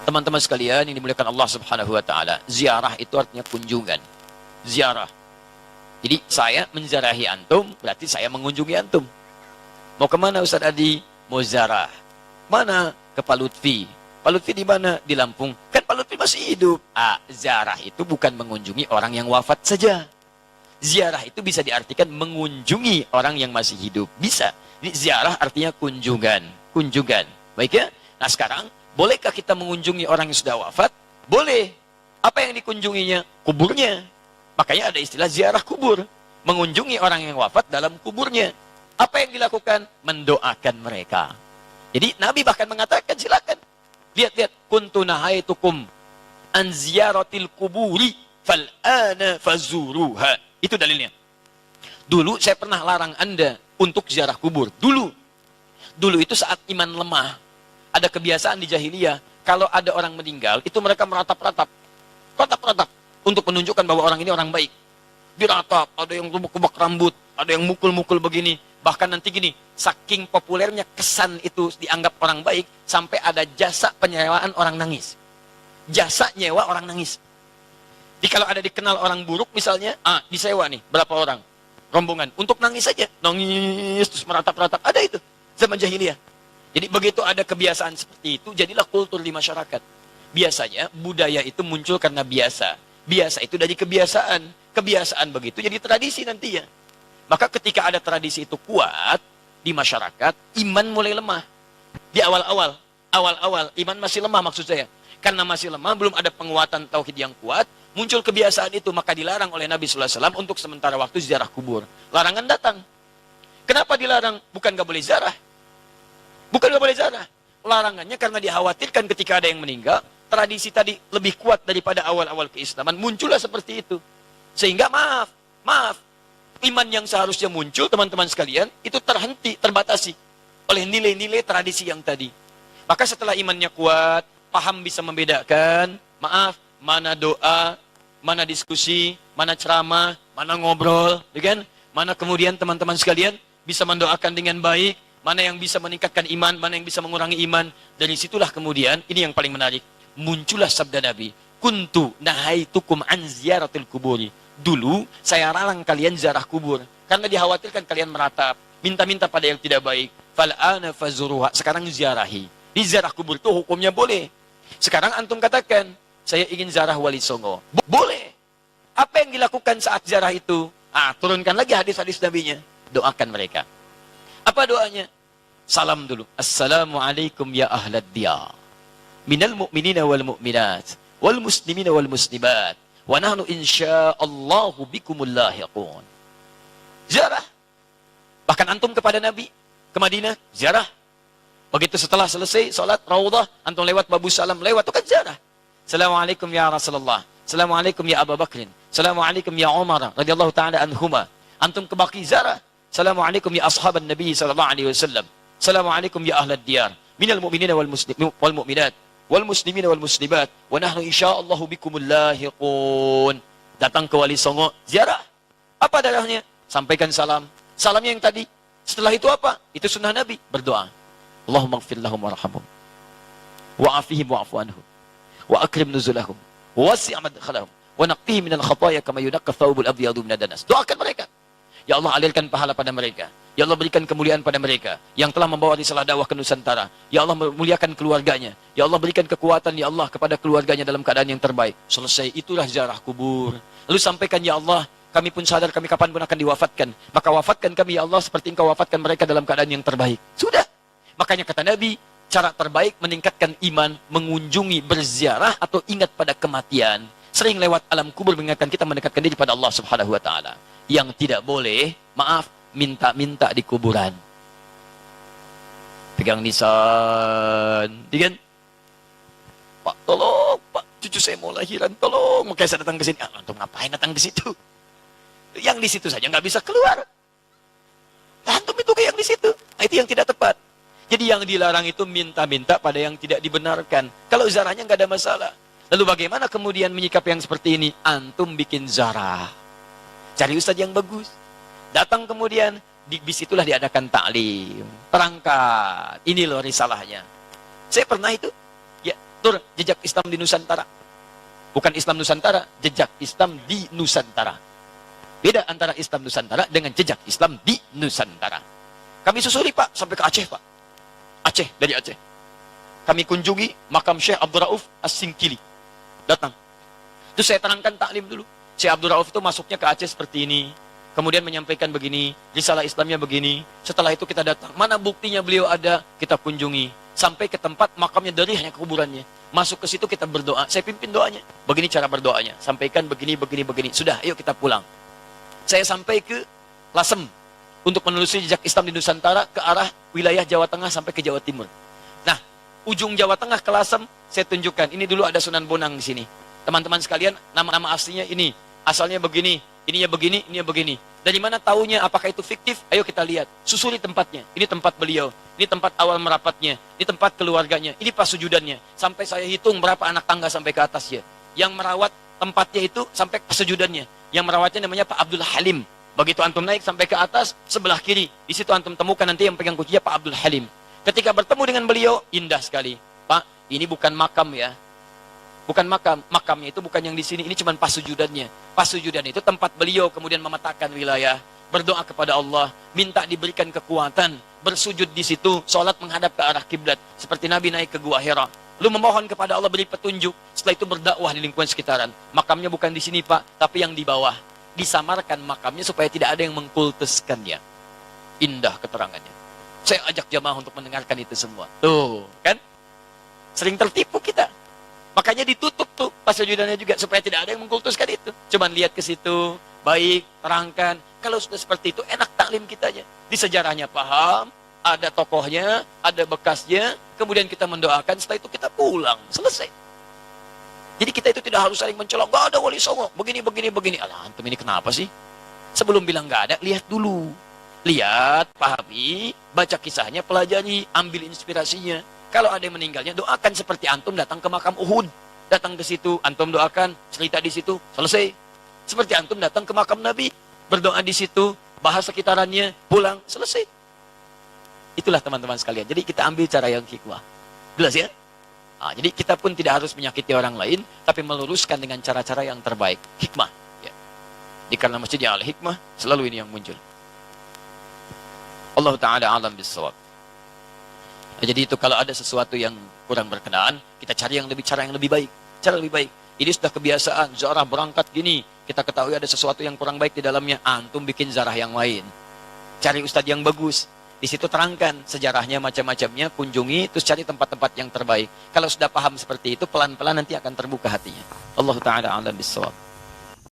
Teman-teman sekalian yang dimuliakan Allah Subhanahu wa taala, ziarah itu artinya kunjungan. Ziarah. Jadi saya menziarahi antum, berarti saya mengunjungi antum. Mau kemana Ustaz Adi? Mau ziarah. Mana? Ke Pak Lutfi. Pak Lutfi di mana? Di Lampung. Kan Pak Lutfi masih hidup. Ziarah itu bukan mengunjungi orang yang wafat saja. Ziarah itu bisa diartikan mengunjungi orang yang masih hidup. Bisa. Jadi ziarah artinya kunjungan. Kunjungan. Baik ya? Nah sekarang, bolehkah kita mengunjungi orang yang sudah wafat? Boleh. Apa yang dikunjunginya? Kuburnya. Makanya ada istilah ziarah kubur. Mengunjungi orang yang wafat dalam kuburnya. Apa yang dilakukan? Mendoakan mereka. Jadi Nabi bahkan mengatakan, silakan. Lihat-lihat. Kuntu nahaitukum an ziyaratil kuburi fal'ana fazuruha. Itu dalilnya. Dulu saya pernah larang Anda untuk ziarah kubur. Dulu itu saat iman lemah. Ada kebiasaan di jahiliyah. Kalau ada orang meninggal, itu mereka meratap-ratap. Ratap-ratap. Untuk menunjukkan bahwa orang ini orang baik. Diratap. Ada yang kubak-kubak rambut. Ada yang mukul-mukul begini. Bahkan nanti gini. Saking populernya kesan itu dianggap orang baik. Sampai ada jasa penyewaan orang nangis. Jasa nyewa orang nangis. Jadi kalau ada dikenal orang buruk misalnya, disewa nih, berapa orang? Rombongan. Untuk nangis saja. Nangis, terus meratap-ratap. Ada itu. Zaman jahiliyah. Jadi begitu ada kebiasaan seperti itu, jadilah kultur di masyarakat. Biasanya budaya itu muncul karena biasa. Biasa itu dari kebiasaan. Kebiasaan begitu jadi tradisi nantinya. Maka ketika ada tradisi itu kuat di masyarakat, iman mulai lemah. Di awal-awal, iman masih lemah maksud saya. Karena masih lemah, belum ada penguatan tauhid yang kuat, muncul kebiasaan itu, maka dilarang oleh Nabi SAW untuk sementara waktu ziarah kubur. Larangan datang. Kenapa dilarang? Bukan gak boleh ziarah. Bukan gak boleh ziarah. Larangannya karena dikhawatirkan ketika ada yang meninggal, tradisi tadi lebih kuat daripada awal-awal keislaman, muncullah seperti itu. Sehingga maaf, iman yang seharusnya muncul, teman-teman sekalian, itu terhenti, terbatasi oleh nilai-nilai tradisi yang tadi. Maka setelah imannya kuat, paham bisa membedakan, mana doa, mana diskusi, mana ceramah, mana ngobrol, ya kan? Mana kemudian teman-teman sekalian bisa mendoakan dengan baik, mana yang bisa meningkatkan iman, mana yang bisa mengurangi iman. Dari situlah kemudian, ini yang paling menarik, muncullah sabda Nabi, kuntu nahaitukum an ziyaratil kuburi. Dulu saya larang kalian ziarah kubur karena dikhawatirkan kalian meratap, minta-minta pada yang tidak baik. Fal'ana fazuruha. Sekarang ziarahi. Di ziarah kubur itu hukumnya boleh. Sekarang antum katakan, saya ingin ziarah Wali Songo. Boleh. Apa yang dilakukan saat ziarah itu? Turunkan lagi hadis-hadis Nabinya. Doakan mereka. Apa doanya? Salam dulu. Assalamualaikum ya ahlad diyar. Minal mu'minina wal mu'minat. Wal muslimina wal muslimat. Wa nahnu insya'allahu bikumul lahiqun. Ziarah. Bahkan antum kepada Nabi, ke Madinah, ziarah. Begitu setelah selesai sholat Raudhah, antum lewat Babu Salam, lewat itu kan ziarah. Assalamualaikum ya Rasulullah. Assalamualaikum ya Abu Bakrin. Assalamualaikum ya Umar radhiyallahu taala anhuma. Antum ke Baqi ziarah. Assalamualaikum ya ashaban Nabi sallallahu alaihi wasallam. Assalamualaikum ya ahlad diyar. Minal mu'minina wal mu'minat. Wal muslimina wal muslimat. Wa nahnu insya'allahu bikumul lahiqun. Datang ke Wali Songo, ziarah. Apa darahnya? Sampaikan salam. Salamnya yang tadi. Setelah itu apa? Itu sunnah Nabi. Berdoa. Allahumma gfir lahum warhamhum. Wa'afihim wa'afu anhum. Wa akrim nuzulahum. Wa wasi' madkhalahum. Wa naqqihim minal khataya kama yunaqqa thawbul abyadu minad danas. Doakan mereka. Ya Allah, alirkan pahala pada mereka. Ya Allah, berikan kemuliaan pada mereka yang telah membawa risalah dakwah ke Nusantara. Ya Allah, muliakan keluarganya. Ya Allah, berikan kekuatan ya Allah kepada keluarganya dalam keadaan yang terbaik. Selesai, itulah ziarah kubur. Lalu sampaikan ya Allah, kami pun sadar kami kapan pun akan diwafatkan. Maka wafatkan kami ya Allah seperti engkau wafatkan mereka dalam keadaan yang terbaik. Sudah. Makanya kata Nabi, cara terbaik meningkatkan iman, mengunjungi, berziarah atau ingat pada kematian. Sering lewat alam kubur mengingatkan kita mendekatkan diri pada Allah Subhanahu wa taala. Yang tidak boleh, minta-minta di kuburan. Pegang nisan, kan? Pak, tolong, Pak, cucu saya mau lahiran, tolong. Makanya saya datang ke sini. Untuk ngapain datang ke situ? Yang di situ saja nggak bisa keluar. Antum itu kayak yang di situ. Itu yang tidak tepat. Jadi yang dilarang itu minta-minta pada yang tidak dibenarkan. Kalau zarahnya nggak ada masalah. Lalu bagaimana kemudian menyikapi yang seperti ini? Antum bikin zarah. Cari ustadz yang bagus. Datang kemudian, di bis itulah diadakan taklim. Terangkat. Ini loh risalahnya. Saya pernah itu. Ya, Tur, jejak Islam di Nusantara. Bukan Islam Nusantara, jejak Islam di Nusantara. Beda antara Islam Nusantara dengan jejak Islam di Nusantara. Kami susuri Pak, sampai ke Aceh Pak. Aceh, dari Aceh. Kami kunjungi makam Syekh Abdul Rauf As-Singkili. Datang. Terus saya terangkan taklim dulu. Syekh Abdul Rauf itu masuknya ke Aceh seperti ini. Kemudian menyampaikan begini, risalah Islamnya begini. Setelah itu kita datang. Mana buktinya beliau ada? Kita kunjungi. Sampai ke tempat makamnya, dari hanya kuburannya. Masuk ke situ kita berdoa. Saya pimpin doanya. Begini cara berdoanya. Sampaikan begini, begini, begini. Sudah, ayo kita pulang. Saya sampai ke Lasem. Untuk menelusuri jejak Islam di Nusantara ke arah wilayah Jawa Tengah sampai ke Jawa Timur. Nah, ujung Jawa Tengah ke Lasem, saya tunjukkan. Ini dulu ada Sunan Bonang di sini. Teman-teman sekalian, nama-nama aslinya ini. Asalnya begini, ininya begini, ininya begini. Dari mana taunya? Apakah itu fiktif? Ayo kita lihat. Susuri tempatnya. Ini tempat beliau. Ini tempat awal merapatnya. Ini tempat keluarganya. Ini pas sujudannya. Sampai saya hitung berapa anak tangga sampai ke atasnya. Yang merawat tempatnya itu sampai pas sujudannya. Yang merawatnya namanya Pak Abdul Halim. Begitu antum naik sampai ke atas, sebelah kiri. Di situ antum temukan nanti yang pegang kuncinya Pak Abdul Halim. Ketika bertemu dengan beliau, indah sekali. Pak, ini bukan makam ya. Bukan makam. Makamnya itu bukan yang di sini. Ini cuma pas sujudannya. Pas sujudan itu tempat beliau kemudian memetakan wilayah. Berdoa kepada Allah. Minta diberikan kekuatan. Bersujud di situ. Sholat menghadap ke arah kiblat. Seperti Nabi naik ke Gua Hira. Lalu memohon kepada Allah beri petunjuk. Setelah itu berdakwah di lingkungan sekitaran. Makamnya bukan di sini Pak. Tapi yang di bawah. Disamarkan makamnya supaya tidak ada yang mengkultuskannya. Indah keterangannya. Saya ajak jamaah untuk mendengarkan itu semua. Tuh, kan? Sering tertipu kita. Makanya ditutup tuh pas sujudannya juga supaya tidak ada yang mengkultuskan itu. Cuman lihat ke situ, baik, terangkan. Kalau sudah seperti itu enak taklim kita aja. Di sejarahnya paham, ada tokohnya, ada bekasnya, kemudian kita mendoakan, setelah itu kita pulang, selesai. Jadi kita itu tidak harus saling mencolok, gak ada wali songo, begini, begini, begini. Alah, antum ini kenapa sih? Sebelum bilang gak ada, lihat dulu. Lihat, pahami, baca kisahnya, pelajari, ambil inspirasinya. Kalau ada yang meninggalnya, doakan seperti antum datang ke makam Uhud. Datang ke situ, antum doakan, cerita di situ, selesai. Seperti antum datang ke makam Nabi, berdoa di situ, bahas sekitarannya, pulang, selesai. Itulah teman-teman sekalian. Jadi kita ambil cara yang hikmah. Jelas ya? Nah, jadi kita pun tidak harus menyakiti orang lain, tapi meluruskan dengan cara-cara yang terbaik. Hikmah. Ya. Karena masjidnya al-hikmah, selalu ini yang muncul. Allah Ta'ala alam bisawab. Nah, jadi itu kalau ada sesuatu yang kurang berkenaan, kita cari cara yang lebih baik. Cara lebih baik. Ini sudah kebiasaan, zarah berangkat gini. Kita ketahui ada sesuatu yang kurang baik di dalamnya. Antum bikin zarah yang lain. Cari ustadz yang bagus. Di situ terangkan sejarahnya macam-macamnya, kunjungi, terus cari tempat-tempat yang terbaik. Kalau sudah paham seperti itu, pelan-pelan nanti akan terbuka hatinya. Allah Ta'ala a'lam bissawab.